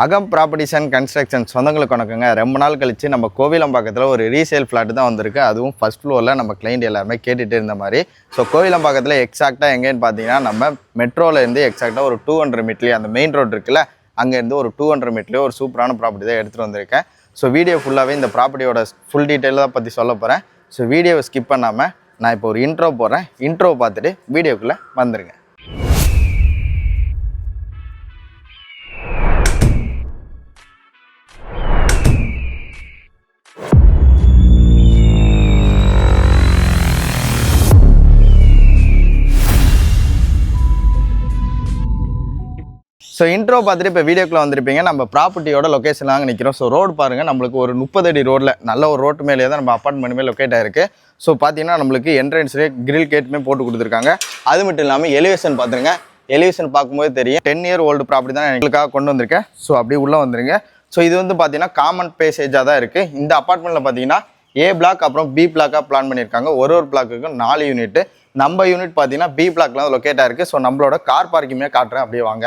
அகம் properties and construction சொந்தங்களுக்கு வணக்கங்க. ரொம்ப நாள் கழிச்சு நம்ம கோவிலம்பாக்கத்தில் ஒரு ரீசேல் ஃப்ளாட் தான் வந்திருக்கு. அதுவும் ஃபர்ஸ்ட் ஃப்ளோரில் நம்ம கிளைண்ட் எல்லாருமே கேட்டுகிட்டு இருந்த மாதிரி. ஸோ கோவிலம்பாக்கத்தில் எக்ஸாக்டாக எங்கேன்னு பார்த்தீங்கன்னா நம்ம மெட்ரோலேருந்து எக்ஸாக்டாக ஒரு 200 மீட்டர்லேயே அந்த மெயின் ரோடு இருக்குல்ல, அங்கேருந்து ஒரு 200 மீட்டர்லேயே ஒரு சூப்பரான ப்ராப்பர்ட்டி தான் எடுத்துகிட்டு வந்திருக்கேன். ஸோ வீடியோ ஃபுல்லாகவே இந்த ப்ராப்பர்ட்டியோட ஃபுல் டீட்டெயில் தான் பற்றி சொல்ல போகிறேன். ஸோ வீடியோவை ஸ்கிப் பண்ணாமல் நான் இப்போ ஒரு இன்ட்ரோ போடுறேன். இன்ட்ரோ பார்த்துட்டு வீடியோக்குள்ளே வந்துருங்க. ஸோ இன்ட்ரோ பார்த்துட்டு இப்போ வீடியோக்குள்ளே வந்திருப்பீங்க. நம்ம ப்ராப்பர்ட்டியோட லொக்கேஷன்லாம் நிற்கிறோம். ஸோ ரோடு பாருங்கள், நம்மளுக்கு ஒரு 30 அடி ரோடில் நல்ல ஒரு ரோட்டு மேலே தான் நம்ம அப்பார்ட்மெண்ட்டுமே லொக்கேட் ஆகிருக்கு. ஸோ பார்த்தீங்கன்னா நம்மளுக்கு என்ட்ரன்ஸ்லேயே கிரில் கேட்டுமே போட்டு கொடுத்துருக்காங்க. அது மட்டும் இல்லாமல் எலிவேஷன் பார்த்துருங்க. எலிவேஷன் பார்க்கும்போது தெரியும் 10 இயர் ஓல்டு ப்ராப்பர்ட்டி தான் எங்களுக்காக கொண்டு வந்திருக்கேன். ஸோ அப்படியே உள்ளே வந்துருங்க. ஸோ இது வந்து பார்த்தீங்கன்னா காமன் பேசேஜாக தான் இருக்குது. இந்த அப்பார்ட்மெண்ட்டில் பார்த்தீங்கன்னா ஏ பிளாக் அப்புறம் பி பிளாக்காக பிளான் பண்ணியிருக்காங்க. ஒரு பிளாக்குக்கு 4 யூனிட். நம்ம யூனிட் பார்த்தீங்கன்னா பி பிளாக்ல லொக்கேட் ஆகிருக்கு. ஸோ நம்மளோட கார் பார்க்கிங்குமே காட்டுறேன், அப்படியே வாங்க.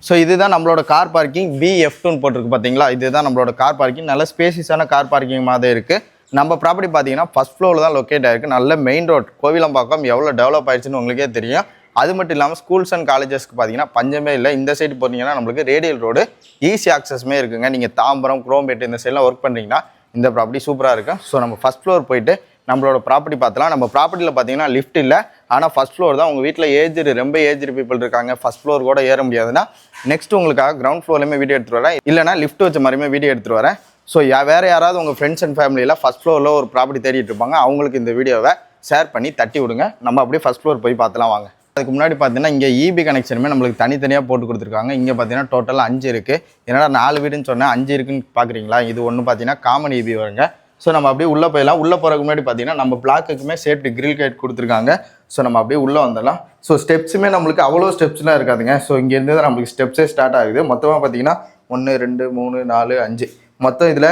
ஸோ இதுதான் நம்மளோட கார் பார்க்கிங். BF2 போட்டிருக்கு பார்த்தீங்களா, இதுதான் நம்மளோட கார் பார்க்கிங். நல்ல ஸ்பேசியஸான கார் பார்க்கிங் மாதிரி இருக்குது. நம்ம ப்ராப்பர்ட்டி பார்த்தீங்கன்னா ஃபர்ஸ்ட் ஃப்ளோரில் தான் லொக்கேட் ஆகிருக்கு. நல்ல மெயின் ரோட். கோவிலம்பாக்கம் எவ்வளோ டெவலப் ஆயிடுச்சுன்னு உங்களுக்கே தெரியும். அது மட்டும் இல்லாமல் ஸ்கூல்ஸ் அண்ட் காலேஜஸ்க்கு பார்த்தீங்கன்னா பஞ்சமே இல்லை. இந்த சைடு போனீங்கன்னா நம்மளுக்கு ரேடியல் ரோடு ஈஸி ஆக்சஸ்மே இருக்குங்க. நீங்கள் தாம்பரம், குரோம்பேட்டு இந்த சைடெலாம் ஒர்க் பண்ணுறீங்கன்னா இந்த ப்ராப்பர்ட்டி சூப்பராக இருக்கும். ஸோ நம்ம ஃபஸ்ட் ஃப்ளோர் போயிட்டு நம்மளோட ப்ராப்பர்ட்டி பார்த்தலாம். நம்ம ப்ராப்பர்ட்டியில் பார்த்தீங்கன்னா லிஃப்ட் இல்லை, ஆனால் ஃபஸ்ட் ஃப்ளோர் தான். உங்கள் வீட்டில் ரொம்ப ஏஜ்டு பீப்புள் இருக்காங்க, ஃபஸ்ட் ஃப்ளோர் கூட ஏற முடியாதுன்னா நெக்ஸ்ட் உங்களுக்காக கிரவுண்ட் ஃப்ளோர்லேயுமே வீடியோ எடுத்துகிட்டு வரேன், இல்லைனா லிஃப்ட் வச்ச மாதிரியுமே வீடியோ எடுத்துகிட்டு வரேன். ஸோ வேறு யாராவது உங்கள் ஃப்ரெண்ட்ஸ் அண்ட் ஃபேமிலியில் ஃபஸ்ட் ஃப்ளோரில் ஒரு ப்ராப்பர்ட்டி தேடிட்டு இருப்பாங்க, அவங்களுக்கு இந்த வீடியோவை ஷேர் பண்ணி தட்டி விடுங்க. நம்ம அப்படியே ஃபஸ்ட் ஃப்ளோர் போய் பார்த்தலாம் வாங்க. அதுக்கு முன்னாடி பார்த்தீங்கன்னா இங்கே EB கனெக்ஷனுமே நம்மளுக்கு தனித்தனியாக போட்டு கொடுத்துருக்காங்க. இங்கே பார்த்தீங்கன்னா டோட்டலாக 5 இருக்குது. என்னடா 4 வீடுன்னு சொன்னேன், 5 இருக்குன்னு பார்க்குறீங்களா? இது ஒன்று பார்த்தீங்கன்னா காமன் EB வருங்க. ஸோ நம்ம அப்படியே உள்ளே போயிடலாம். உள்ளே போகிறதுக்கு முன்னாடி பார்த்தீங்கன்னா நம்ம பிளாக்குக்குமே சேஃப்டி கிரில் கேட் கொடுத்துருக்காங்க. ஸோ நம்ம அப்படியே உள்ளே வந்துடலாம். ஸோ ஸ்டெப்ஸுமே நம்மளுக்கு அவ்வளோ ஸ்டெப்ஸ்லாம் இருக்காதுங்க. ஸோ இங்கேருந்து தான் நம்மளுக்கு ஸ்டெப்ஸே ஸ்டார்ட் ஆகுது. மொத்தமாக பார்த்தீங்கன்னா 1 2 3 4 5 மொத்தம் இதில்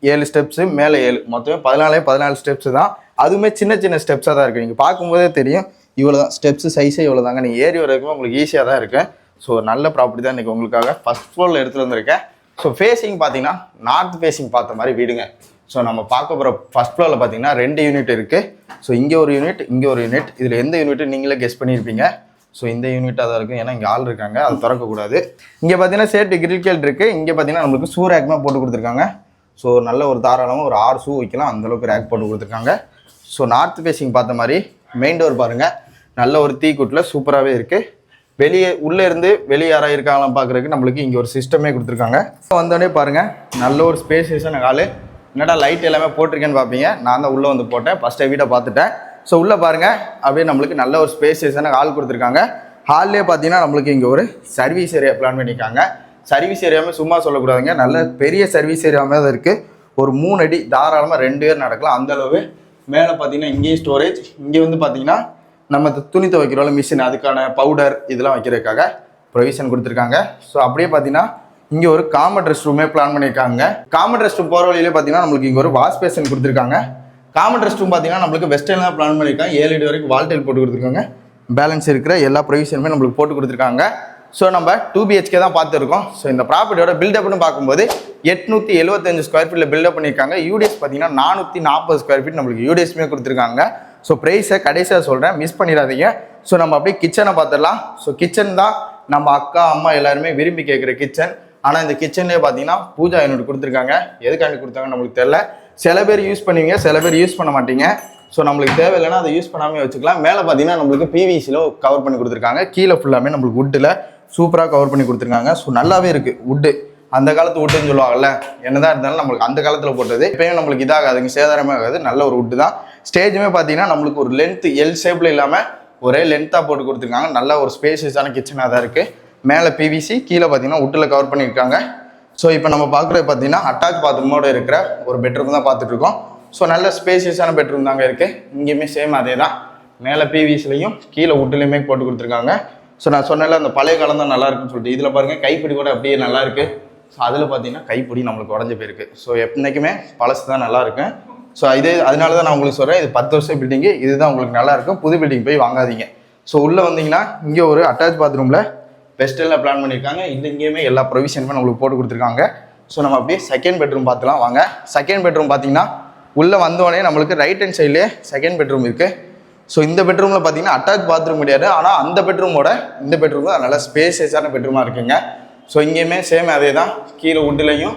7 ஸ்டெப்ஸு, மேலே 7, மொத்தமே 14 ஸ்டெப்ஸு தான். அதுவுமே சின்ன சின்ன ஸ்டெப்ஸாக தான் இருக்குது. நீங்கள் பார்க்கும்போதே தெரியும் இவ்வளோ தான் ஸ்டெப்ஸு, சைஸே இவ்வளோ தாங்க. நீங்கள் ஏறி வரைக்கும் உங்களுக்கு ஈஸியாக தான் இருக்குது. ஸோ நல்ல ப்ராப்பர்ட்டி தான் இன்றைக்கி உங்களுக்காக ஃபஸ்ட் ஃப்ளோரில் எடுத்துகிட்டு வந்திருக்கேன். ஸோ ஃபேஸிங் பார்த்தீங்கன்னா நார்த் ஃபேஸிங் பார்த்த மாதிரி வீடுங்க. ஸோ நம்ம பார்க்க போகிற ஃபஸ்ட் ஃப்ளோரில் பார்த்தீங்கன்னா 2 யூனிட் இருக்குது. ஸோ இங்கே ஒரு யூனிட், இங்கே ஒரு யூனிட். இதில் எந்த யூனிட் நீங்களே கெஸ் பண்ணியிருப்பீங்க. ஸோ இந்த யூனிட்டாக தான் இருக்கும், ஏன்னா இங்கே ஆள் இருக்காங்க, அது திறக்கக்கூடாது. இங்கே பார்த்தீங்கன்னா சேஃப்டி கிரில் கேட் இருக்குது. இங்கே பார்த்தீங்கன்னா நம்மளுக்கு ஷூ ரேக்குமே போட்டு கொடுத்துருக்காங்க. ஸோ நல்ல ஒரு தாராளமாக ஒரு 6 ஷூ வைக்கலாம், அந்தளவுக்கு ரேக் போட்டு கொடுத்துருக்காங்க. ஸோ நார்த் ஃபேஸிங் பார்த்த மாதிரி மெயின் டோர் பாருங்கள், நல்ல ஒரு தீக்குட்டில் சூப்பராகவே இருக்குது. உள்ளே இருந்து வெளியே யாராக இருக்காங்களாம் பார்க்குறதுக்கு நம்மளுக்கு இங்கே ஒரு சிஸ்டமே கொடுத்துருக்காங்க. வந்தோடனே பாருங்கள் நல்ல ஒரு ஸ்பேசியஸான ஹாலு. என்னடா லைட் எல்லாமே போட்டிருக்கேன்னு பார்ப்பீங்க, நான் தான் உள்ளே வந்து போட்டேன், ஃபஸ்ட்டை வீட்டை பார்த்துட்டேன். ஸோ உள்ளே பாருங்கள் அப்படியே நம்மளுக்கு நல்ல ஒரு ஸ்பேசியஸான ஹால் கொடுத்துருக்காங்க. ஹால்லே பார்த்தீங்கன்னா நம்மளுக்கு இங்கே ஒரு சர்வீஸ் ஏரியா பிளான் பண்ணியிருக்காங்க. சர்வீஸ் ஏரியாவுமே சும்மா சொல்லக்கூடாதுங்க, நல்ல பெரிய சர்வீஸ் ஏரியாவுமே தான் இருக்குது. ஒரு 3 அடி தாராளமாக 2 பேர் நடக்கலாம் அந்தளவு. மேலே பார்த்தீங்கன்னா இங்கேயும் ஸ்டோரேஜ். இங்கே வந்து பார்த்தீங்கன்னா நம்ம துணி துவைக்கிறோம் மிஷின், அதுக்கான பவுடர் இதெல்லாம் வைக்கிறதுக்காக ப்ரொவிஷன் கொடுத்துருக்காங்க. ஸோ அப்படியே பார்த்தீங்கன்னா இங்கே ஒரு காமன் ரெஸ்ட் ரூமே பிளான் பண்ணியிருக்காங்க. காமன் ரெஸ்ட் ரூம் போகிற வழியிலே பார்த்தீங்கன்னா நம்மளுக்கு இங்கே ஒரு வாஷ் பேஷன் கொடுத்துருக்காங்க. காமன் ரெஸ்ட் ரூம் பார்த்தீங்கன்னா நம்மளுக்கு வெஸ்டர்ன் தான் பிளான் பண்ணியிருக்காங்க. 7 அடி வரைக்கும் வால்டைல் போட்டு கொடுத்துருக்காங்க. பேலன்ஸ் இருக்கிற எல்லா ப்ரொவிஷனுமே நம்மளுக்கு போட்டு கொடுத்துருக்காங்க. ஸோ நம்ம 2 BHK தான் பார்த்துருக்கோம். ஸோ இந்த ப்ராப்பர்ட்டியோட பில்டப்னு பார்க்கும்போது 875 ஸ்கொயர் ஃபீட்டில் பில்டப் பண்ணியிருக்காங்க. யூடிஎஸ் பார்த்தீங்கன்னா 440 ஸ்கொயர் ஃபீட் நம்மளுக்கு யூடிஎஸ்மே கொடுத்துருக்காங்க. ஸோ ப்ரைஸை கடைசியாக சொல்கிறேன், மிஸ் பண்ணிடாதீங்க. ஸோ நம்ம அப்படியே கிச்சனை பார்த்துடலாம். ஸோ கிச்சன் தான் நம்ம அக்கா அம்மா எல்லாருமே விரும்பி கேட்குற கிச்சன். ஆனால் இந்த கிச்சன்லேயே பார்த்தீங்கன்னா பூஜா யூனிட் கொடுத்துருக்காங்க. எதுக்காண்டி கொடுத்தாங்கன்னு நம்மளுக்கு தெரியல. சில பேர் யூஸ் பண்ணுவீங்க, சில பேர் யூஸ் பண்ண மாட்டீங்க. ஸோ நம்மளுக்கு தேவையில்லைன்னா அதை யூஸ் பண்ணாமல் வச்சுக்கலாம். மேலே பார்த்தீங்கன்னா நம்மளுக்கு PVCயில் கவர் பண்ணி கொடுத்துருக்காங்க. கீழே ஃபுல்லாமே நம்மளுக்கு வுட்டில் சூப்பராக கவர் பண்ணி கொடுத்துருக்காங்க. ஸோ நல்லாவே இருக்குது வுட்டு. அந்த காலத்து வுட்டுன்னு சொல்லுவாங்கல்ல, என்னதான் இருந்தாலும் நம்மளுக்கு அந்த காலத்தில் போட்டது இப்போயும் நம்மளுக்கு இதாகாதுங்க, சேதாரமே ஆகாது. நல்ல ஒரு வுட்டு தான். ஸ்டேஜுமே பார்த்தீங்கன்னா நம்மளுக்கு ஒரு லென்த்து எல் ஷேப்பில் இல்லாமல் ஒரே லென்த்தாக போட்டு கொடுத்துருக்காங்க. நல்ல ஒரு ஸ்பேஷியஸான கிச்சனாக தான் இருக்குது. மேலே PVC, கீழே பார்த்தீங்கன்னா வுட்டில் கவர் பண்ணியிருக்காங்க. ஸோ இப்போ நம்ம பார்க்குறது பார்த்தீங்கன்னா அட்டாச் பாத்ரூமோடு இருக்கிற ஒரு பெட்ரூம் தான் பார்த்துட்ருக்கோம். ஸோ நல்ல ஸ்பேஷியஸான பெட்ரூம் தாங்க இருக்குது. இங்கேயுமே சேம் அதே தான், மேலே PVCலையும் கீழே வுட்டுலையுமே போட்டு கொடுத்துருக்காங்க. ஸோ நான் சொன்னல அந்த பழைய காலம் தான் நல்லா இருக்குன்னு சொல்லிட்டு, இதில் பாருங்கள் கைப்பிடி கூட அப்படியே நல்லா இருக்குது. ஸோ அதில் பார்த்தீங்கன்னா கைப்பிடி நம்மளுக்கு உடஞ்சி போயிருக்கு. ஸோ என்றைக்குமே பழசு தான் நல்லா இருக்கும். ஸோ அதனால தான் நான் உங்களுக்கு சொல்கிறேன், இது 10 வருஷம் பில்டிங்கு, இதுதான் உங்களுக்கு நல்லா இருக்கும். புது பில்டிங் போய் வாங்காதீங்க. ஸோ உள்ளே வந்தீங்கன்னா இங்கே ஒரு அட்டாச் பாத்ரூமில் வெஸ்டர்னில் பிளான் பண்ணியிருக்காங்க. இங்கேயுமே எல்லா ப்ரொவிஷனுமே நம்மளுக்கு போட்டு கொடுத்துருக்காங்க. ஸோ நம்ம அப்படியே செகண்ட் பெட்ரூம் பார்த்துலாம் வாங்க. செகண்ட் பெட்ரூம் பார்த்தீங்கன்னா உள்ளே வந்தோடனே நம்மளுக்கு ரைட் ஹேண்ட் சைட்லேயே செகண்ட் பெட்ரூம் இருக்குது. ஸோ இந்த பெட்ரூமில் பார்த்தீங்கன்னா அட்டாச் பாத்ரூம் கிடையாது. ஆனால் அந்த பெட்ரூமோட இந்த பெட்ரூம் தான் நல்லா ஸ்பேசியஸான பெட்ரூமாக இருக்குங்க. ஸோ இங்கேயுமே சேம் அதே தான், கீழே வுட்லையும்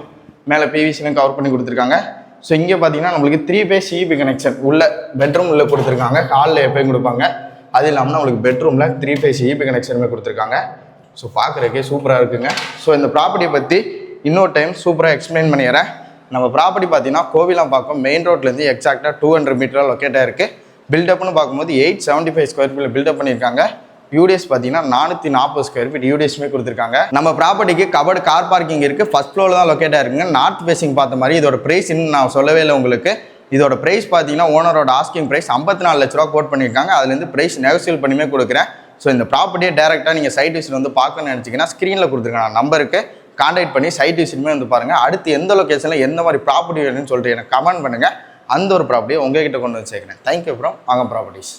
மேலே பிவிசிலையும் கவர் பண்ணி கொடுத்துருக்காங்க. ஸோ இங்கே பார்த்தீங்கன்னா நம்மளுக்கு 3 phase இபி கனெக்ஷன் உள்ள பெட்ரூம் உள்ள கொடுத்துருக்காங்க. ஹாலில் எப்பயும் கொடுப்பாங்க. அது இல்லாமல் நம்மளுக்கு பெட்ரூமில் 3 phase இபி கனெக்ஷனுமே கொடுத்துருக்காங்க. ஸோ பார்க்குறதுக்கே சூப்பராக இருக்குங்க. ஸோ இந்த ப்ராப்பர்ட்டியை பற்றி இன்னொரு டைம் சூப்பராக எக்ஸ்பிளைன் பண்ணிடுறேன். நம்ம ப்ராப்பர்ட்டி பார்த்தீங்கன்னா கோவிலாம்பாக்கம் மெயின் ரோட்லேருந்து எக்ஸாக்டாக 200 மீட்டரில் லொக்கேட் ஆகிருக்கு. பில்டப்னு பார்க்கும்போது 875 ஸ்கொயர் ஃபீட்டில் பில்டப் பண்ணியிருக்காங்க. யூடிஎஸ் பார்த்தீங்கன்னா 440 ஸ்கொயர் ஃபீட் யூடிஎஸ்மே கொடுத்துருக்காங்க. நம்ம ப்ராப்பர்ட்டிக்கு கபர்டு கார் பார்க்கிங் இருக்குது. ஃபர்ஸ்ட் ஃப்ளோரில் தான் லொக்கேட் ஆகிருக்குங்க. நார்த் ஃபேசிங் பார்த்த மாதிரி. இதோட ப்ரைஸ் இன்னும் நான் சொல்லவே இல்லை உங்களுக்கு. இதோட ப்ரைஸ் பார்த்தீங்கன்னா ஓனரோட ஆஸ்கிங் ப்ரைஸ் 54 லட்ச ரூபா கோட் பண்ணியிருக்காங்க. அதுலேருந்து ப்ரைஸ் நெகோசியேட் பண்ணியுமே கொடுக்குறேன். ஸோ இந்த ப்ராப்பர்ட்டியை டேரெக்டாக நீங்கள் சைட் விசிட் வந்து பார்க்கணும்னு நினச்சிங்கன்னா ஸ்க்ரீனில் கொடுத்துருக்கேன் நம்பருக்கு கான்டாக்ட் பண்ணி சைட் விசிட்டுமே வந்து பாருங்கள். அடுத்து எந்த லொக்கேஷனில் எந்த மாதிரி ப்ராப்பர்ட்டி வேணும்னு சொல்லிட்டு எனக்கு கமெண்ட் பண்ணுங்கள். அந்த ஒரு ப்ராப்பர்ட்டியை உங்ககிட்ட கொண்டு வந்து சேர்க்குறேன். தேங்க்யூ ஃப்ரம் வாங்க ப்ராப்பர்ட்டிஸ்.